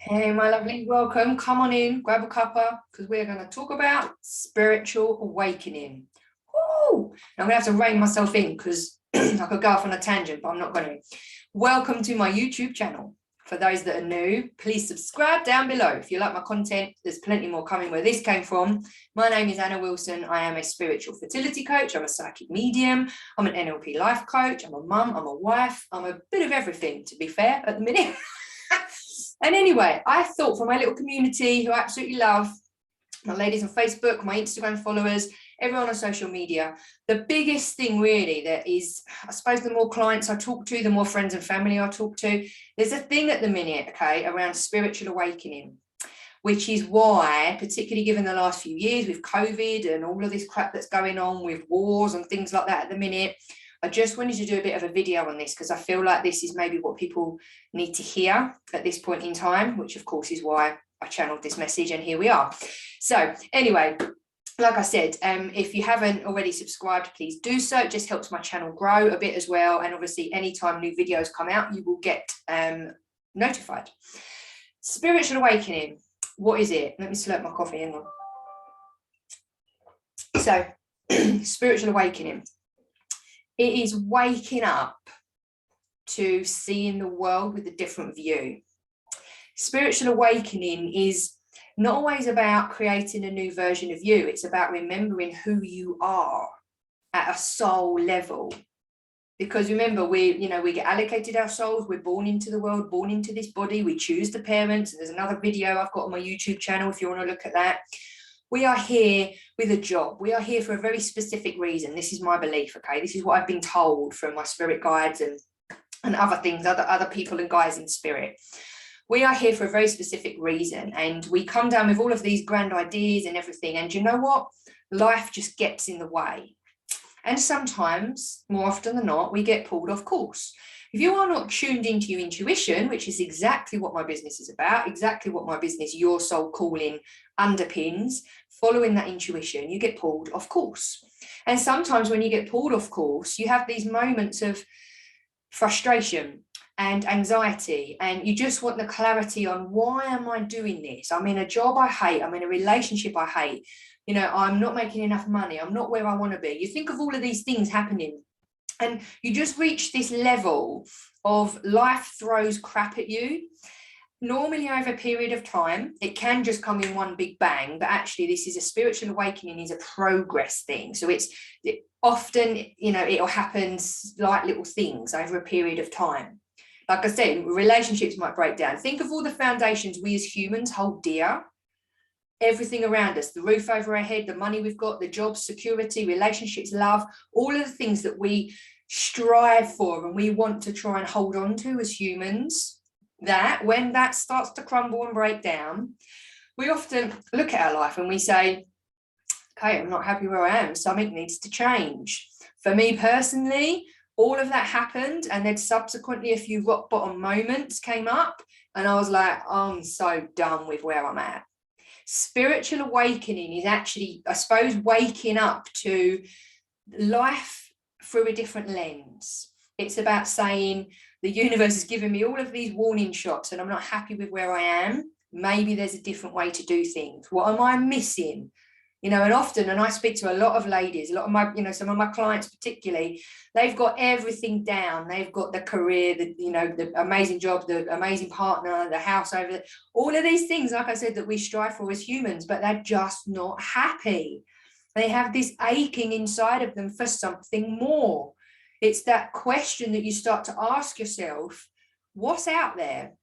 Hey, my lovely, welcome. Come on in, grab a cuppa, because we're going to talk about spiritual awakening. Woo! I'm going to have to rein myself in because I could go off on a tangent, but I'm not going to. Welcome to my YouTube channel. For those that are new, please subscribe down below. If you like my content, there's plenty more coming where this came from. My name is Anna Willson. I am a spiritual fertility coach. I'm a psychic medium. I'm an NLP Life Coach. I'm a mum. I'm a wife. I'm a bit of everything, to be fair, at the minute. And anyway, I thought for my little community who I absolutely love, my ladies on Facebook, my Instagram followers, everyone on social media, the biggest thing really that is, I suppose the more clients I talk to, the more friends and family I talk to, there's a thing at the minute, okay, around spiritual awakening, which is why, particularly given the last few years with COVID and all of this crap that's going on with wars and things like that at the minute, I just wanted to do a bit of a video on this because I feel like this is maybe what people need to hear at this point in time, which of course is why I channeled this message, and here we are. So anyway, like I said, if you haven't already subscribed, please do so. It just helps my channel grow a bit as well. And obviously anytime new videos come out, you will get notified. Spiritual awakening, what is it? Let me slurp my coffee, hang on. So spiritual awakening. It is waking up to seeing the world with a different view. Spiritual awakening is not always about creating a new version of you. It's about remembering who you are at a soul level. Because remember, we get allocated our souls. We're born into the world, born into this body. We choose the parents. And there's another video I've got on my YouTube channel if you want to look at that. We are here with a job. We are here for a very specific reason. This is my belief, okay? This is what I've been told from my spirit guides and other things, other people and guys in spirit. We are here for a very specific reason, and we come down with all of these grand ideas and everything. And you know what? Life just gets in the way. And sometimes, more often than not, we get pulled off course. If you are not tuned into your intuition, which is exactly what my business is about, exactly what my business, Your Soul Calling, underpins, following that intuition, you get pulled off course. And sometimes when you get pulled off course, you have these moments of frustration and anxiety, and you just want the clarity on, why am I doing this? I'm in a job I hate. I'm in a relationship I hate. I'm not making enough money. I'm not where I want to be. You think of all of these things happening, and you just reach this level of life throws crap at you. Normally over a period of time, it can just come in one big bang, but actually this is a spiritual awakening, is a progress thing. So it often, it'll happen like little things over a period of time. Like I said, relationships might break down. Think of all the foundations we as humans hold dear. Everything around us, the roof over our head, the money we've got, the jobs, security, relationships, love, all of the things that we strive for and we want to try and hold on to as humans, that when that starts to crumble and break down, we often look at our life and we say, okay, I'm not happy where I am. Something needs to change. For me personally, all of that happened, and then subsequently a few rock bottom moments came up, and I was like, I'm so done with where I'm at. Spiritual awakening is actually, I suppose, waking up to life through a different lens. It's about saying, the universe has given me all of these warning shots and I'm not happy with where I am. Maybe there's a different way to do things. What am I missing? And often, and I speak to a lot of ladies, a lot of my, some of my clients particularly, they've got everything down. They've got the career, the amazing job, the amazing partner, the house over there, all of these things, like I said, that we strive for as humans, but they're just not happy. They have this aching inside of them for something more. It's that question that you start to ask yourself, what's out there?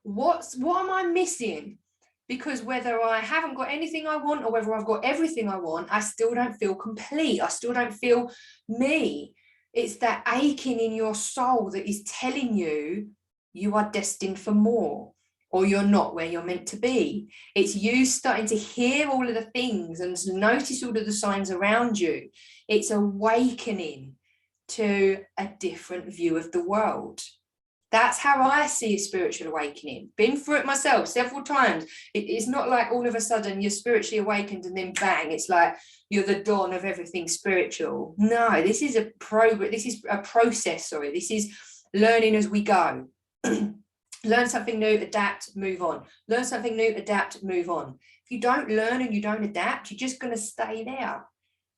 What am I missing? Because whether I haven't got anything I want or whether I've got everything I want, I still don't feel complete. I still don't feel me. It's that aching in your soul that is telling you you are destined for more, or you're not where you're meant to be. It's you starting to hear all of the things and notice all of the signs around you. It's awakening to a different view of the world. That's how I see a spiritual awakening. Been through it myself several times. It's not like all of a sudden you're spiritually awakened and then bang, it's like you're the dawn of everything spiritual. No, this is a process. This is learning as we go. Learn something new, adapt, move on. Learn something new, adapt, move on. If you don't learn and you don't adapt, you're just going to stay there.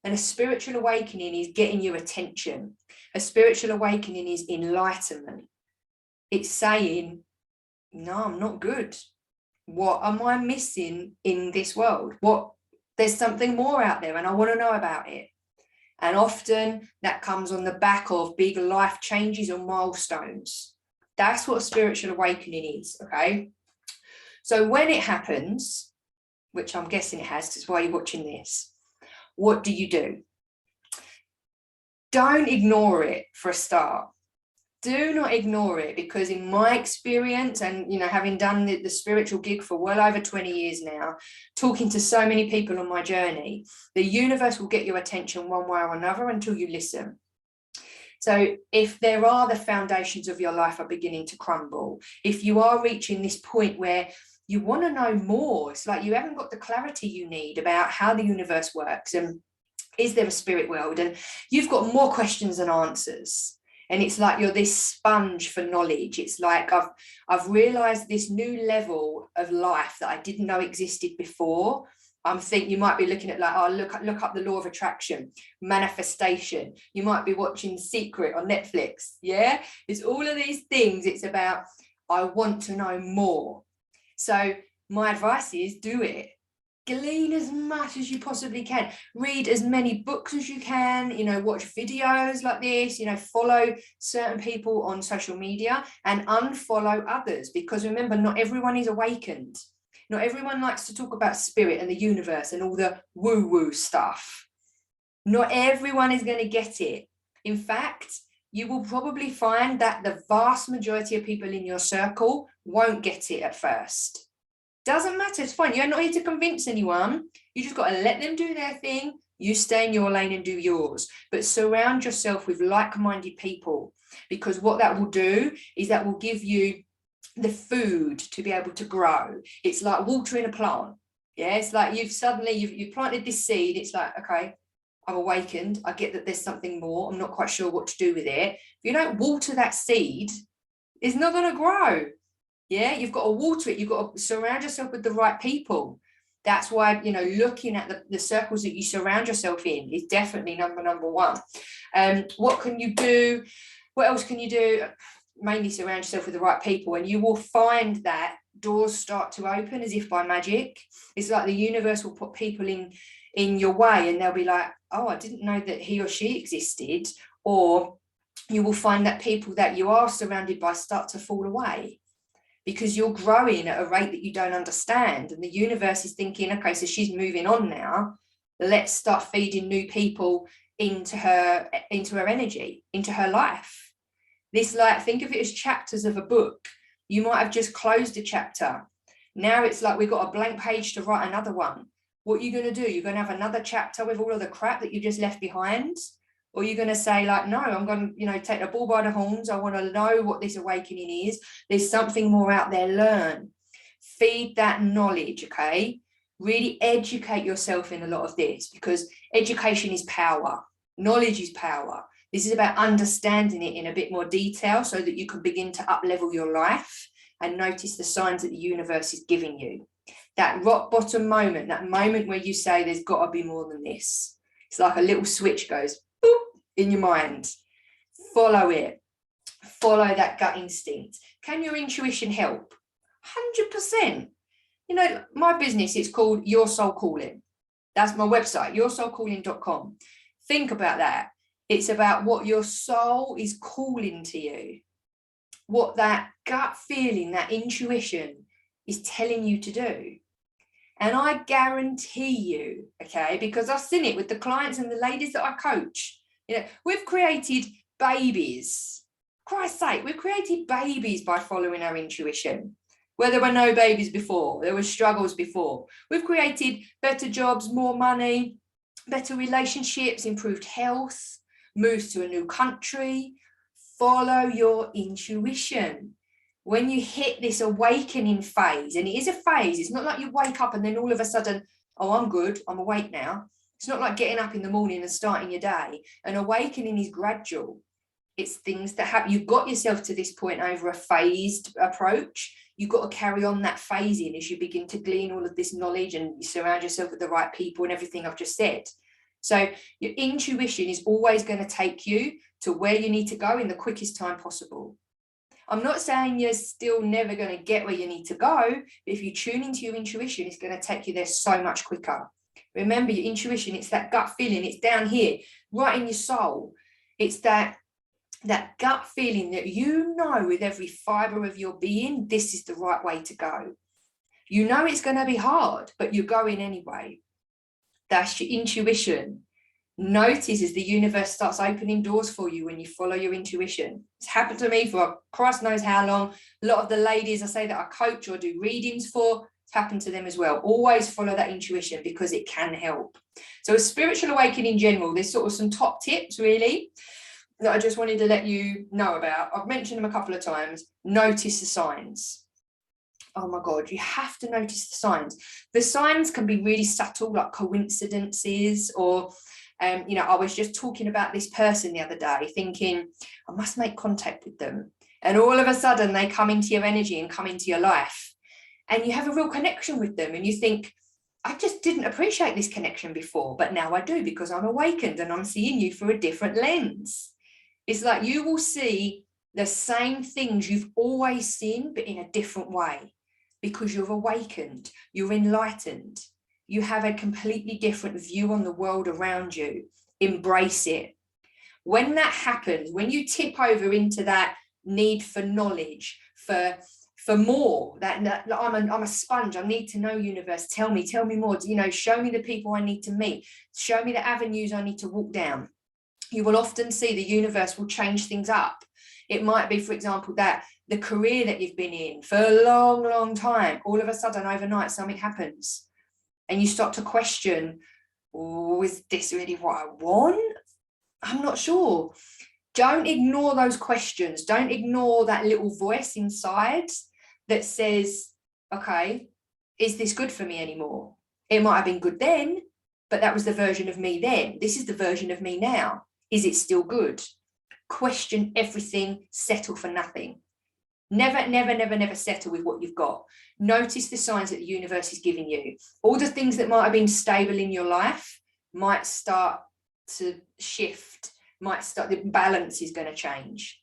And a spiritual awakening is getting your attention. A spiritual awakening is enlightenment. It's saying, no, I'm not good. What am I missing in this world? There's something more out there and I want to know about it. And often that comes on the back of big life changes or milestones. That's what spiritual awakening is, okay? So when it happens, which I'm guessing it has, because why you're watching this, what do? Don't ignore it for a start. Do not ignore it, because in my experience, and having done the spiritual gig for well over 20 years now, talking to so many people on my journey, the universe will get your attention one way or another until you listen. So if there are the foundations of your life are beginning to crumble, if you are reaching this point where you want to know more, it's like you haven't got the clarity you need about how the universe works and is there a spirit world, and you've got more questions than answers. And it's like you're this sponge for knowledge. It's like I've realized this new level of life that I didn't know existed before. I think you might be looking at like, oh, look up the law of attraction, manifestation. You might be watching Secret on Netflix. Yeah, it's all of these things. It's about, I want to know more. So my advice is do it. Glean as much as you possibly can. Read as many books as you can, watch videos like this, follow certain people on social media and unfollow others, because remember, not everyone is awakened. Not everyone likes to talk about spirit and the universe and all the woo-woo stuff. Not everyone is going to get it. In fact, you will probably find that the vast majority of people in your circle won't get it at first. Doesn't matter, it's fine. You're not here to convince anyone. You just got to let them do their thing. You stay in your lane and do yours. But surround yourself with like-minded people, because what that will do is that will give you the food to be able to grow. It's like watering a plant. Yeah, it's like you've planted this seed. It's like, okay, I'm awakened. I get that there's something more. I'm not quite sure what to do with it. If you don't water that seed, it's not going to grow. Yeah, you've got to water it. You've got to surround yourself with the right people. That's why, looking at the circles that you surround yourself in is definitely number one. What can you do? What else can you do? Mainly surround yourself with the right people, and you will find that doors start to open as if by magic. It's like the universe will put people in your way, and they'll be like, oh, I didn't know that he or she existed. Or you will find that people that you are surrounded by start to fall away, because you're growing at a rate that you don't understand. And the universe is thinking, okay, so she's moving on now. Let's start feeding new people into her energy, into her life. This, like, think of it as chapters of a book. You might have just closed a chapter. Now it's like we've got a blank page to write another one. What are you going to do? You're going to have another chapter with all of the crap that you just left behind? Or you're going to say, like, no, I'm going to, take the bull by the horns. I want to know what this awakening is. There's something more out there. Learn. Feed that knowledge, okay? Really educate yourself in a lot of this, because education is power. Knowledge is power. This is about understanding it in a bit more detail so that you can begin to up-level your life and notice the signs that the universe is giving you. That rock bottom moment, that moment where you say there's got to be more than this. It's like a little switch goes boop in your mind. Follow it. Follow that gut instinct. Can your intuition help? 100%. My business is called Your Soul Calling. That's my website, yoursoulcalling.com. Think about that. It's about what your soul is calling to you, what that gut feeling, that intuition is telling you to do. And I guarantee you, okay, because I've seen it with the clients and the ladies that I coach, we've created babies. Christ's sake, we've created babies by following our intuition. Where there were no babies before, there were struggles before. We've created better jobs, more money, better relationships, improved health, moves to a new country. Follow your intuition. When you hit this awakening phase, and it is a phase, it's not like you wake up and then all of a sudden, oh, I'm good, I'm awake now. It's not like getting up in the morning and starting your day. An awakening is gradual. It's things that happen. You've got yourself to this point over a phased approach. You've got to carry on that phasing as you begin to glean all of this knowledge and you surround yourself with the right people and everything I've just said. So your intuition is always going to take you to where you need to go in the quickest time possible. I'm not saying you're still never going to get where you need to go, but if you tune into your intuition, it's going to take you there so much quicker. Remember, your intuition, it's that gut feeling. It's down here, right in your soul. It's that gut feeling that you know with every fiber of your being, this is the right way to go. You know it's going to be hard, but you're going anyway. That's your intuition. Notice as the universe starts opening doors for you when you follow your intuition. It's happened to me for Christ knows how long. A lot of the ladies I say that I coach or do readings for, it's happened to them as well. Always follow that intuition because it can help. So a spiritual awakening in general, there's sort of some top tips really that I just wanted to let you know about. I've mentioned them a couple of times. Notice the signs. Oh my God, you have to notice the signs. The signs can be really subtle, like coincidences, or, I was just talking about this person the other day, thinking, I must make contact with them. And all of a sudden they come into your energy and come into your life. And you have a real connection with them. And you think, I just didn't appreciate this connection before, but now I do because I'm awakened and I'm seeing you through a different lens. It's like you will see the same things you've always seen, but in a different way. Because you're awakened, you're enlightened, you have a completely different view on the world around you. Embrace it. When that happens, when you tip over into that need for knowledge, for more, that I'm a sponge, I need to know, universe, tell me more, show me the people I need to meet, show me the avenues I need to walk down. You will often see the universe will change things up. It might be, for example, that the career that you've been in for a long, long time, all of a sudden overnight something happens and you start to question, oh, is this really what I want? I'm not sure. Don't ignore those questions. Don't ignore that little voice inside that says, okay, is this good for me anymore? It might have been good then, but that was the version of me then. This is the version of me now. Is it still good? Question everything, settle for nothing. Never settle with what you've got. Notice the signs that the universe is giving you. All the things that might have been stable in your life might start to shift, the balance is going to change.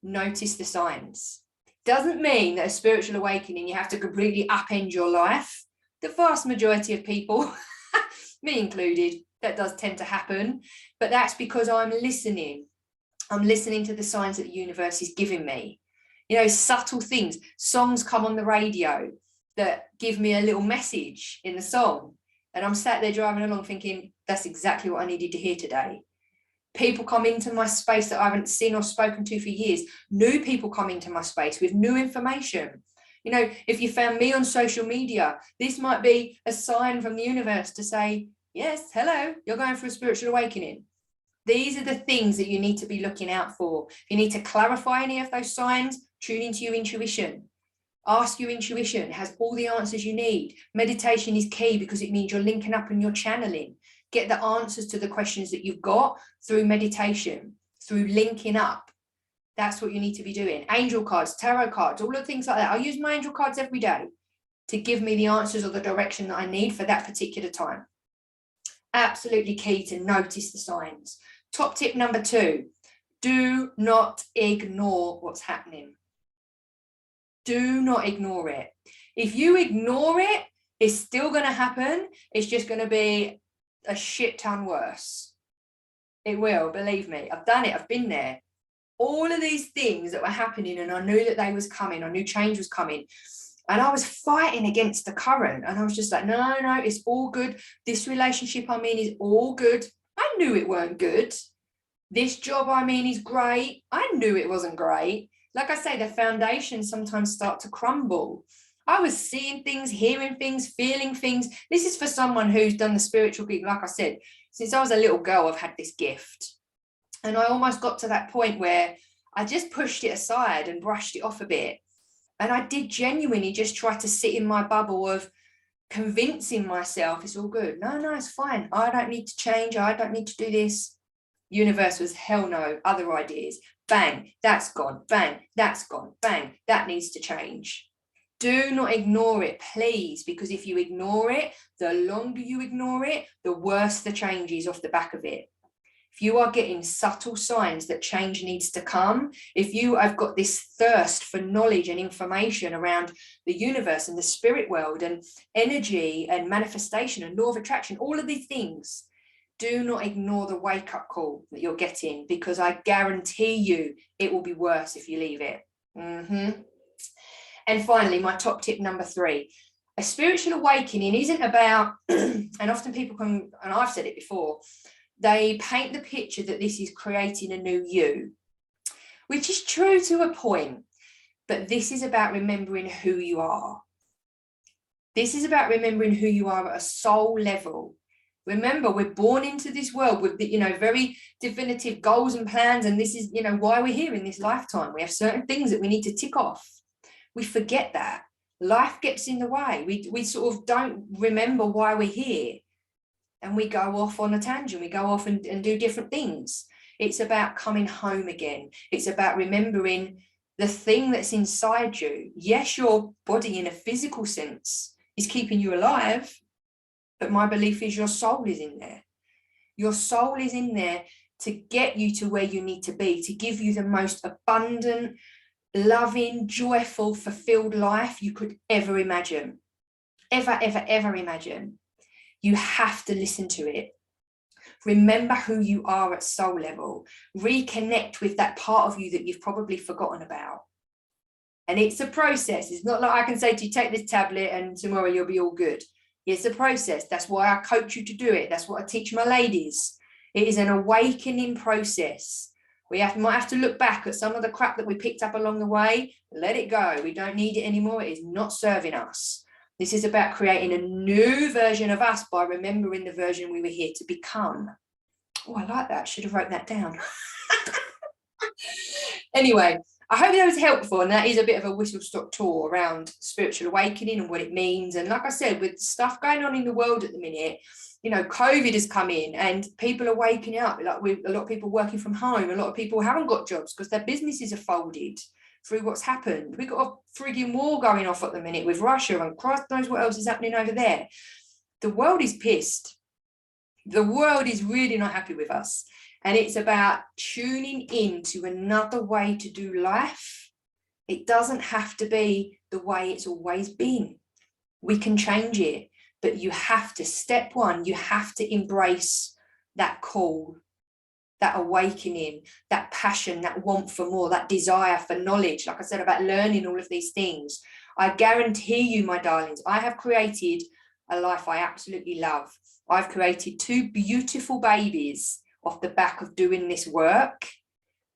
Notice the signs. Doesn't mean that a spiritual awakening, you have to completely upend your life. The vast majority of people, me included, that does tend to happen, but that's because I'm listening. I'm listening to the signs that the universe is giving me. Subtle things. Songs come on the radio that give me a little message in the song. And I'm sat there driving along thinking, that's exactly what I needed to hear today. People come into my space that I haven't seen or spoken to for years. New people come into my space with new information. If you found me on social media, this might be a sign from the universe to say, yes, hello, you're going through a spiritual awakening. These are the things that you need to be looking out for. If you need to clarify any of those signs, tune into your intuition. Ask your intuition. It has all the answers you need. Meditation is key because it means you're linking up and you're channeling. Get the answers to the questions that you've got through meditation, through linking up. That's what you need to be doing. Angel cards, tarot cards, all the things like that. I use my angel cards every day to give me the answers or the direction that I need for that particular time. Absolutely key to notice the signs. Top tip number 2, do not ignore what's happening. Do not ignore it. If you ignore it, it's still going to happen. It's just going to be a shit ton worse. It will, believe me. I've done it. I've been there. All of these things that were happening, and I knew that they was coming. I knew change was coming. And I was fighting against the current. And I was just like, no, it's all good. This relationship I'm in is all good. I knew it weren't good. This job I'm in is great. I knew it wasn't great. Like I say, the foundations sometimes start to crumble. I was seeing things, hearing things, feeling things. This is for someone who's done the spiritual gig. Like I said, since I was a little girl, I've had this gift. And I almost got to that point where I just pushed it aside and brushed it off a bit. And I did genuinely just try to sit in my bubble of convincing myself it's all good. No, it's fine. I don't need to change. I don't need to do this. Universe was hell no, other ideas. Bang, that's gone. Bang, that's gone. Bang, that needs to change. Do not ignore it, please, because if you ignore it, the longer you ignore it, the worse the change is off the back of it. If you are getting subtle signs that change needs to come, if you have got this thirst for knowledge and information around the universe and the spirit world and energy and manifestation and law of attraction, all of these things, do not ignore the wake-up call that you're getting, because I guarantee you it will be worse if you leave it. And finally, my top tip number 3, a spiritual awakening isn't about, and often people come, and I've said it before, they paint the picture that this is creating a new you, which is true to a point, but this is about remembering who you are. This is about remembering who you are at a soul level. Remember, we're born into this world with, very definitive goals and plans, and this is, why we're here in this lifetime. We have certain things that we need to tick off. We forget that. Life gets in the way. We sort of don't remember why we're here. And we go off on a tangent. We go off and do different things. It's about coming home again. It's about remembering the thing that's inside you. Yes, your body in a physical sense is keeping you alive, but my belief is your soul is in there. Your soul is in there to get you to where you need to be, to give you the most abundant, loving, joyful, fulfilled life you could ever imagine. Ever, ever, ever imagine. You have to listen to it. Remember who you are at soul level. Reconnect with that part of you that you've probably forgotten about. And it's a process. It's not like I can say to you, take this tablet and tomorrow you'll be all good. It's a process. That's why I coach you to do it. That's what I teach my ladies. It is an awakening process. We might have to look back at some of the crap that we picked up along the way. Let it go. We don't need it anymore. It is not serving us. This is about creating a new version of us by remembering the version we were here to become. Oh, I like that. Should have wrote that down. Anyway, I hope that was helpful, and that is a bit of a whistle-stop tour around spiritual awakening and what it means. And like I said, with stuff going on in the world at the minute, COVID has come in and people are waking up. Like a lot of people working from home, a lot of people haven't got jobs because their businesses are folded through what's happened. We've got a frigging war going off at the minute with Russia, and Christ knows what else is happening over there. The world is pissed. The world is really not happy with us. And it's about tuning in to another way to do life. It doesn't have to be the way it's always been. We can change it, but you have to, step one, you have to embrace that call, that awakening, that passion, that want for more, that desire for knowledge. Like I said, about learning all of these things. I guarantee you, my darlings, I have created a life I absolutely love. I've created 2 beautiful babies off the back of doing this work.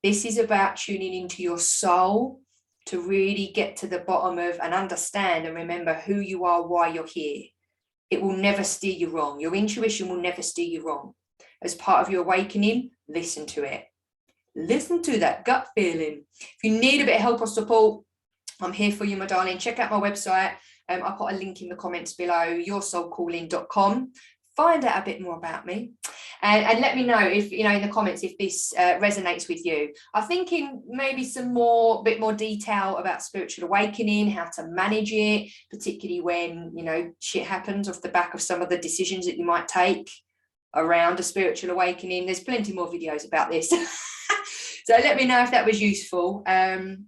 This is about tuning into your soul to really get to the bottom of and understand and remember who you are, why you're here. It will never steer you wrong. Your intuition will never steer you wrong. As part of your awakening, listen to it. Listen to that gut feeling. If you need a bit of help or support, I'm here for you, my darling. Check out my website. I'll put a link in the comments below, yoursoulcalling.com. Find out a bit more about me. And let me know if, in the comments, if this resonates with you. I'm thinking maybe some bit more detail about spiritual awakening, how to manage it, particularly when, shit happens off the back of some of the decisions that you might take around a spiritual awakening. There's plenty more videos about this. So let me know if that was useful. And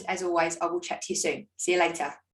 as always, I will chat to you soon. See you later.